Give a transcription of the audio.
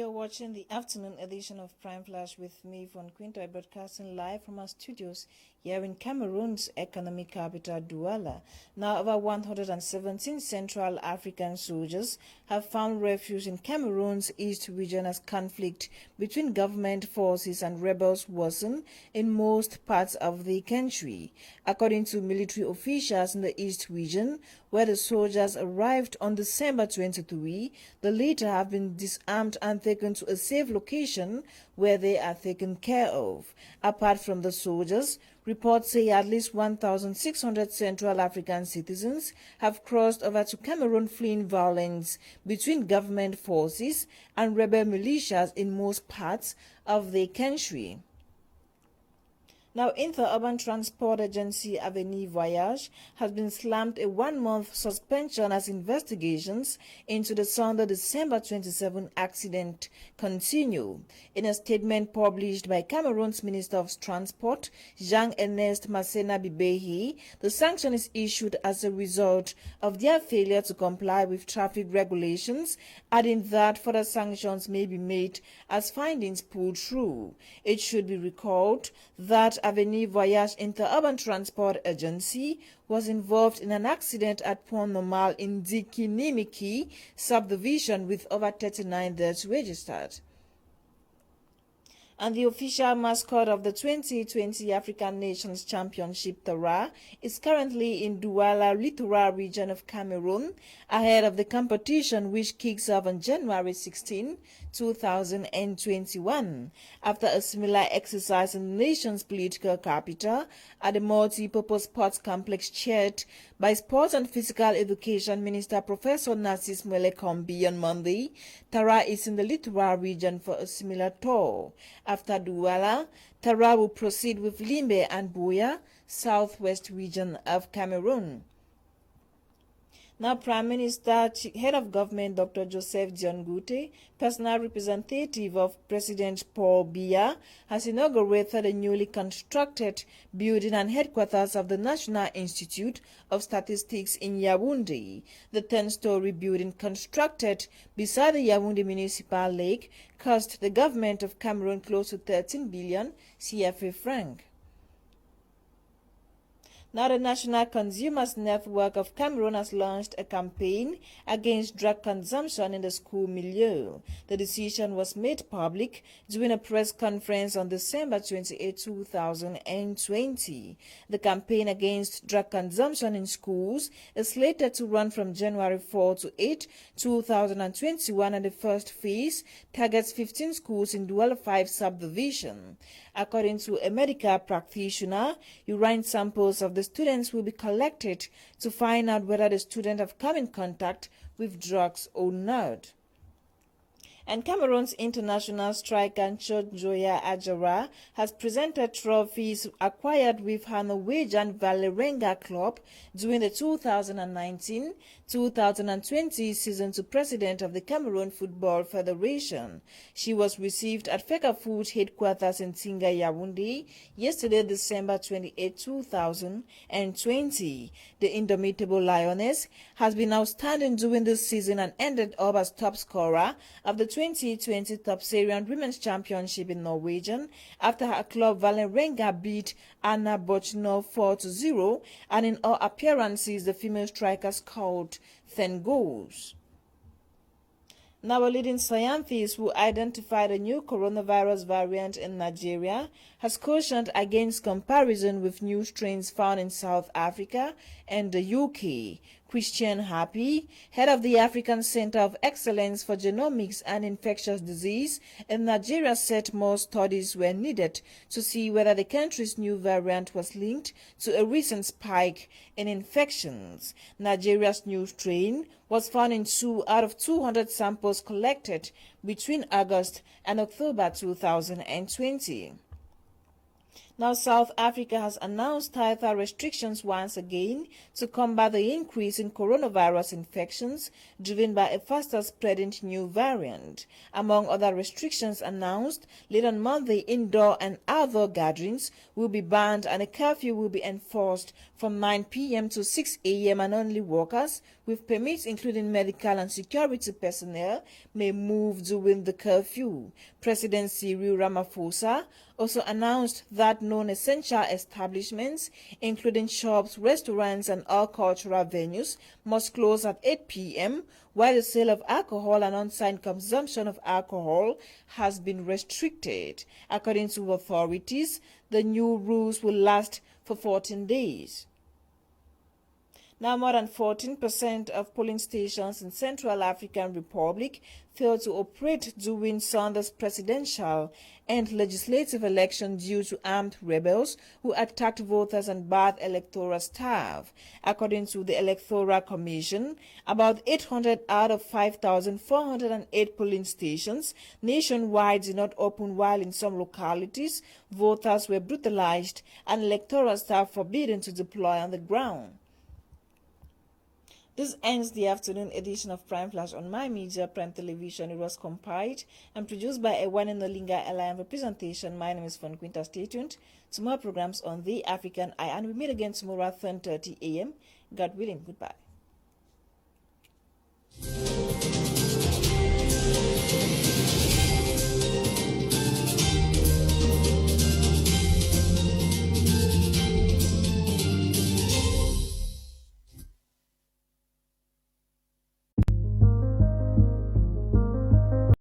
You're watching the afternoon edition of Prime Flash with me, Von Quinto, broadcasting live from our studios here in Cameroon's economic capital, Douala. Now, over 117 Central African soldiers have found refuge in Cameroon's east region as conflict between government forces and rebels worsen in most parts of the country. According to military officials in the east region, where the soldiers arrived on December 23, the latter have been disarmed and taken to a safe location where they are taken care of. Apart from the soldiers, reports say at least 1,600 Central African citizens have crossed over to Cameroon fleeing violence between government forces and rebel militias in most parts of the country. Now, Inter-Urban Transport Agency Avenue Voyage has been slammed a one-month suspension as investigations into the Sunday, December 27 accident continue. In a statement published by Cameroon's Minister of Transport, Jean-Ernest Masséna Bibehi, the sanction is issued as a result of their failure to comply with traffic regulations, adding that further sanctions may be made as findings pull through. It should be recalled that Avenue Voyage Inter-Urban Transport Agency was involved in an accident at Pont Normal in Dikinimiki subdivision with over 39 deaths registered. And the official mascot of the 2020 African Nations Championship, Tara, is currently in Douala littoral region of Cameroon ahead of the competition, which kicks off on January 16, 2021. After a similar exercise in the nation's political capital at the multi-purpose sports complex chaired by Sports and Physical Education Minister Professor Narcisse Mwelekombi on Monday, Tara is in the littoral region for a similar tour. After Douala, Tara will proceed with Limbe and Buea, southwest region of Cameroon. Now, Prime Minister, Head of Government Dr. Joseph Dion-Gute, personal representative of President Paul Biya, has inaugurated a newly constructed building and headquarters of the National Institute of Statistics in Yaoundé. The 10-story building constructed beside the Yaoundé Municipal Lake cost the government of Cameroon close to 13 billion CFA franc. Now, the National Consumers Network of Cameroon has launched a campaign against drug consumption in the school milieu. The decision was made public during a press conference on December 28, 2020. The campaign against drug consumption in schools is slated to run from January 4 to 8, 2021, and the first phase targets 15 schools in Douala 5 subdivision. According to a medical practitioner, urine samples of the students will be collected to find out whether the students have come in contact with drugs or not. And Cameroon's international striker Njoya Ajara has presented trophies acquired with her Norwegian Vålerenga club during the 2019-2020 season to President of the Cameroon Football Federation. She was received at Fecafoot headquarters in Tinga, Yaoundé, yesterday, December 28, 2020. The indomitable Lioness has been outstanding during this season and ended up as top scorer of the 2020 Top Syrian Women's Championship in Norwegian after her club Vålerenga beat Anna Bochno 4-0, and in all appearances the female striker scored 10 goals. Now, a leading scientist who identified a new coronavirus variant in Nigeria has cautioned against comparison with new strains found in South Africa and the UK. Christian Happy, head of the African Center of Excellence for Genomics and Infectious Disease in Nigeria, said more studies were needed to see whether the country's new variant was linked to a recent spike in infections. Nigeria's new strain was found in 2 out of 200 samples collected between August and October 2020. Now, South Africa has announced tighter restrictions once again to combat the increase in coronavirus infections driven by a faster spreading new variant. Among other restrictions announced, late on Monday, indoor and outdoor gatherings will be banned and a curfew will be enforced from 9 p.m. to 6 a.m. and only workers with permits, including medical and security personnel, may move during the curfew. President Cyril Ramaphosa also announced that non-essential establishments, including shops, restaurants, and all cultural venues, must close at 8 p.m., while the sale of alcohol and on-site consumption of alcohol has been restricted. According to authorities, the new rules will last for 14 days. Now, more than 14% of polling stations in Central African Republic failed to operate during Sunday's presidential and legislative election due to armed rebels who attacked voters and barred electoral staff. According to the Electoral Commission, about 800 out of 5,408 polling stations nationwide did not open, while in some localities voters were brutalized and electoral staff forbidden to deploy on the ground. This ends the afternoon edition of Prime Flash on My Media Prime Television. It was compiled and produced by Ewan Nolinga Ella. For presentation, my name is Von Quinta. Stay tuned to more programs on The African Eye, and we meet again tomorrow at 10:30 a.m. God willing. Goodbye.